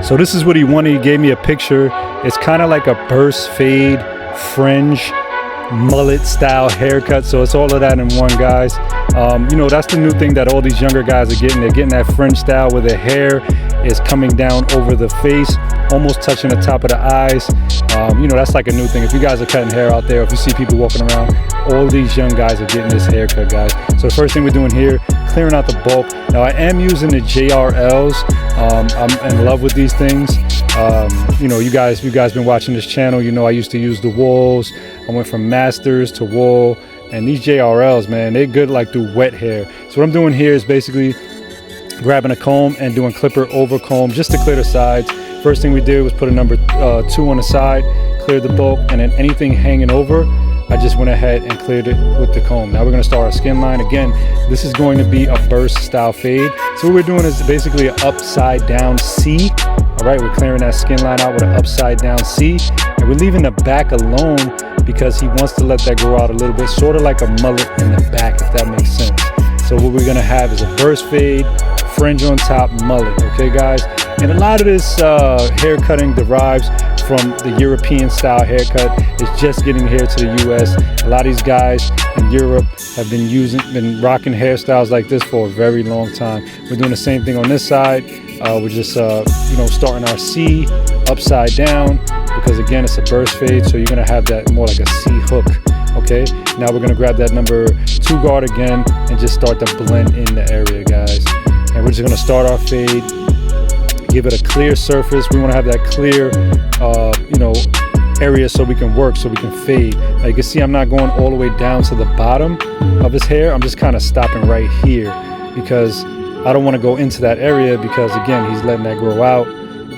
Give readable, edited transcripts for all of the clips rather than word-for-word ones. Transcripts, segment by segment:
So this is what he wanted. He gave me a picture. It's kind of like a burst fade, fringe, mullet style haircut. So it's all of that in one, guys. You know, that's the new thing that all these younger guys are getting. They're getting that fringe style where their hair is coming down over the face, almost touching the top of the eyes. You know, that's like a new thing. If you guys are cutting hair out there, if you see people walking around, all these young guys are getting this haircut, guys. So the first thing we're doing here, clearing out the bulk. Now I am using the JRLs. I'm in love with these things. You know, you guys been watching this channel, you know I used to use the Wools. I went from Masters to Wool, and these JRLs, man, they're good like through wet hair. So what I'm doing here is basically grabbing a comb and doing clipper over comb just to clear the sides. First thing we did was put a number 2 on the side, cleared the bulk, and then anything hanging over, I just went ahead and cleared it with the comb. Now we're gonna start our skin line. Again, this is going to be a burst style fade. So what we're doing is basically an upside down C. All right, we're clearing that skin line out with an upside down C. And we're leaving the back alone because he wants to let that grow out a little bit, sort of like a mullet in the back, if that makes sense. So what we're gonna have is a burst fade, fringe on top, mullet, okay guys? And a lot of this hair cutting derives from the European style haircut. It's just getting here to the US. A lot of these guys in Europe have been rocking hairstyles like this for a very long time. We're doing the same thing on this side. We're just you know, starting our C upside down because again it's a burst fade, so you're gonna have that more like a C hook. Okay, now we're gonna grab that number 2 guard again and just start to blend in the area, guys. And we're just gonna start our fade, give it a clear surface. We want to have that clear you know, area so we can work, so we can fade. Now you can see I'm not going all the way down to the bottom of his hair. I'm just kind of stopping right here because I don't want to go into that area because again he's letting that grow out,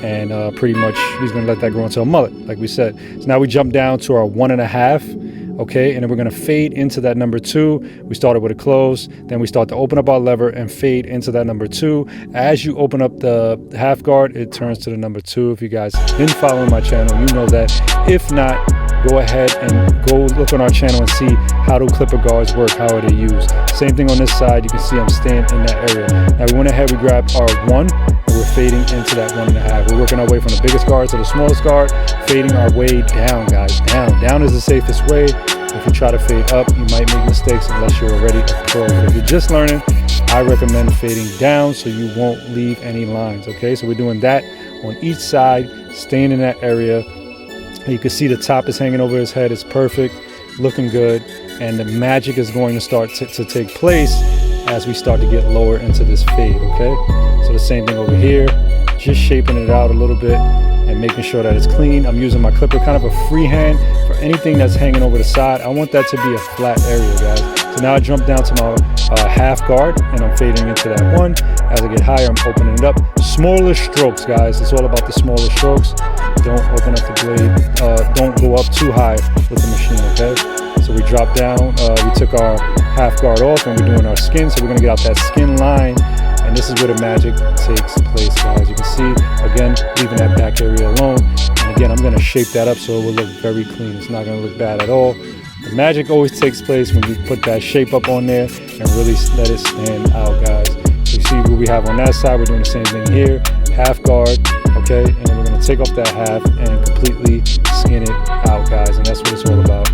and pretty much he's going to let that grow into a mullet like we said. So now we jump down to our 1.5. Okay, and then we're gonna fade into that number 2. We started with a close, then we start to open up our lever and fade into that number 2. As you open up the half guard, it turns to the number 2. If you guys been following my channel, you know that. If not, go ahead and go look on our channel and see how do clipper guards work, how are they used. Same thing on this side, you can see I'm staying in that area. Now we went ahead, we grabbed our 1, and we're fading into that 1.5. We're working our way from the biggest guard to the smallest guard, fading our way down, guys, down. Down is the safest way. If you try to fade up, you might make mistakes unless you're already a pro. But if you're just learning, I recommend fading down so you won't leave any lines, okay? So we're doing that on each side, staying in that area. You can see the top is hanging over his head. It's perfect, looking good. And the magic is going to start to take place as we start to get lower into this fade, okay? So the same thing over here, just shaping it out a little bit and making sure that it's clean. I'm using my clipper kind of a freehand for anything that's hanging over the side. I want that to be a flat area, guys. So now I jump down to my half guard and I'm fading into that 1. As I get higher, I'm opening it up. Smaller strokes, guys. It's all about the smaller strokes. Don't open up the blade. Don't go up too high with the machine, okay? So we drop down. We took our half guard off and we're doing our skin. So we're gonna get out that skin line. And this is where the magic takes place, guys. You can see, again, leaving that back area alone. And again, I'm gonna shape that up so it will look very clean. It's not gonna look bad at all. The magic always takes place when you put that shape up on there and really let it stand out, guys. You see what we have on that side. We're doing the same thing here. Half guard, okay? And then we're gonna take off that half and completely skin it out, guys. And that's what it's all about.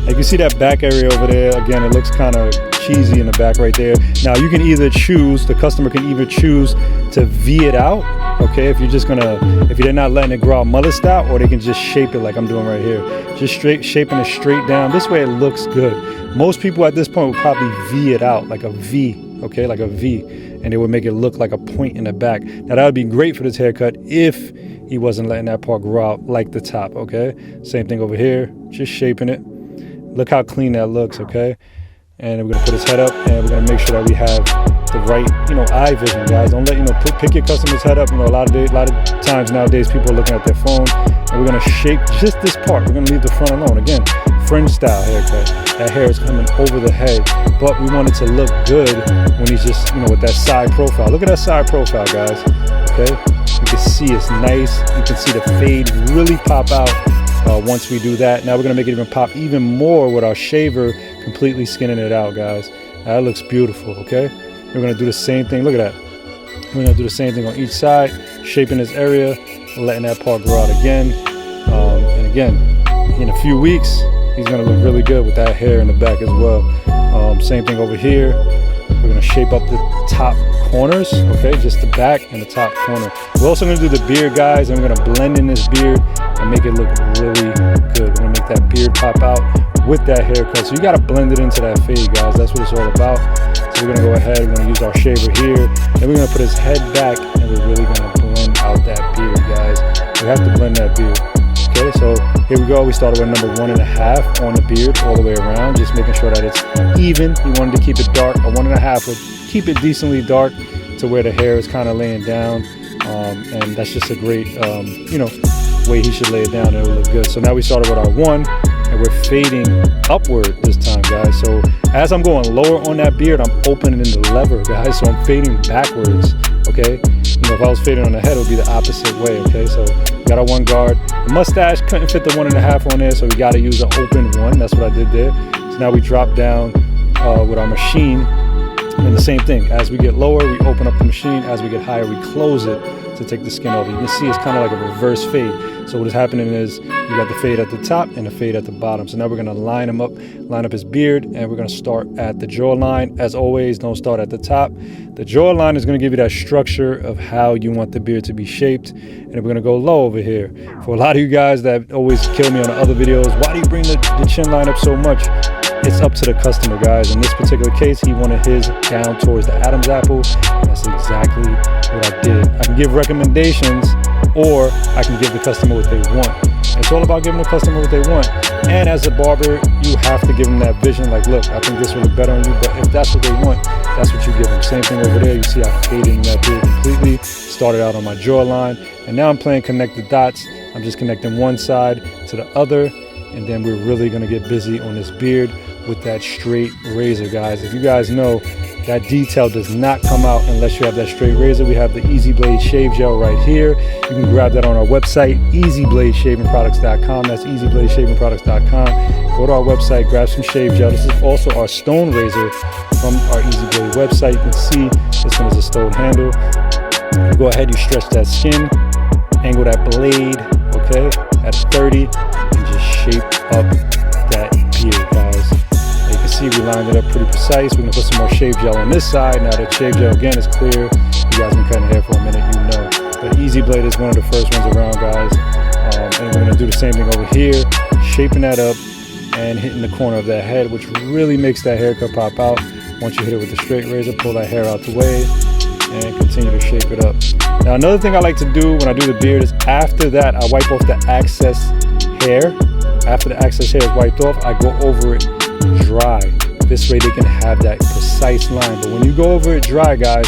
You can see that back area over there. Again, it looks kind of cheesy in the back right there. Now you can either choose, the customer can either choose to V it out, okay, if you're not letting it grow out mullet style, or they can just shape it like I'm doing right here. Just shaping it straight down. This way it looks good. Most people at this point would probably V it out like a V, okay, like a V, and it would make it look like a point in the back. Now that would be great for this haircut if he wasn't letting that part grow out like the top, okay? Same thing over here, just shaping it. Look how clean that looks, okay? And we're gonna put his head up and we're gonna make sure that we have the right, eye vision, guys. Don't let, pick your customer's head up. A lot of times nowadays people are looking at their phone, and we're gonna shape just this part. We're gonna leave the front alone. Again, fringe style haircut. That hair is coming over the head, but we want it to look good when he's just, with that side profile. Look at that side profile, guys, okay? You can see it's nice. You can see the fade really pop out. Once we do that, now we're gonna make it even pop even more with our shaver, completely skinning it out, guys. That looks beautiful, okay? We're gonna do the same thing. Look at that. We're gonna do the same thing on each side, shaping this area, letting that part grow out again. And again, in a few weeks, he's gonna look really good with that hair in the back as well. Same thing over here. We're gonna shape up the top corners, okay? Just the back and the top corner. We're also gonna do the beard, guys, and we're gonna blend in this beard and make it look really good. We're gonna make that beard pop out with that haircut. So you gotta blend it into that fade, guys. That's what it's all about. So we're gonna go ahead, we're gonna use our shaver here, and we're gonna put his head back, and we're really gonna blend out that beard, guys. We have to blend that beard. Okay, so here we go. We started with number 1.5 on the beard all the way around, just making sure that it's even. We wanted to keep it dark. A 1.5 would keep it decently dark to where the hair is kind of laying down, and that's just a great, way he should lay it down, and it will look good. So now we started with our 1, and we're fading upward this time, guys. So as I'm going lower on that beard, I'm opening the lever, guys. So I'm fading backwards. Okay, if I was fading on the head, it would be the opposite way. Okay, so we got our 1 guard. The mustache couldn't fit the 1.5 on there, so we got to use an open 1. That's what I did there. So now we drop down with our machine, and the same thing. As we get lower, we open up the machine. As we get higher, we close it to take the skin off. You can see it's kind of like a reverse fade. So what is happening is you got the fade at the top and the fade at the bottom. So now we're going to line up his beard, and we're going to start at the jawline. As always, don't start at the top. The jawline is going to give you that structure of how you want the beard to be shaped. And we're going to go low over here. For a lot of you guys that always kill me on the other videos, why do you bring the chin line up so much? It's up to the customer, guys. In this particular case, he wanted his down towards the Adam's apple, and that's exactly what I did. I can give recommendations, or I can give the customer what they want. It's all about giving the customer what they want. And as a barber, you have to give them that vision, like, look, I think this will look better on you, but if that's what they want, that's what you give them. Same thing over there. You see I faded in that beard completely, started out on my jawline, and now I'm playing connect the dots. I'm just connecting one side to the other, and then we're really gonna get busy on this beard with that straight razor, guys. If you guys know, that detail does not come out unless you have that straight razor. We have the Easy Blade Shave Gel right here. You can grab that on our website, easybladeshavingproducts.com. That's easybladeshavingproducts.com. Go to our website, grab some shave gel. This is also our stone razor from our Easy Blade website. You can see this one is a stone handle. You go ahead, you stretch that skin, angle that blade, okay, at 30, and just shape up that beard, guys. You can see we lined it up pretty precise. We're gonna put some more shave gel on this side. Now that shave gel again is clear. You guys been cutting hair for a minute, you know. But Easy Blade is one of the first ones around, guys. And we're gonna do the same thing over here, shaping that up and hitting the corner of that head, which really makes that haircut pop out. Once you hit it with the straight razor, pull that hair out the way and continue to shape it up. Now another thing I like to do when I do the beard is after that, I wipe off the excess hair. After the excess hair is wiped off, I go over it dry. This way they can have that precise line. But when you go over it dry, guys,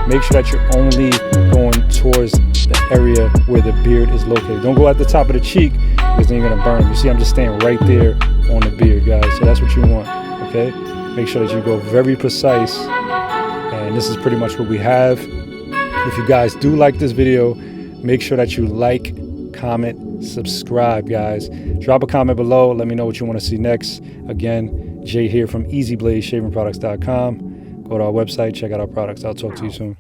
make sure that you're only going towards the area where the beard is located. Don't go at the top of the cheek, because then you're gonna burn. You see, I'm just staying right there on the beard, guys. So that's what you want, okay? Make sure that you go very precise. And this is pretty much what we have. If you guys do like this video, make sure that you like, comment, subscribe, guys. Drop a comment below. Let me know what you want to see next. Again, Jay here from easybladeshavingproducts.com. Go to our website, check out our products. I'll talk to you soon.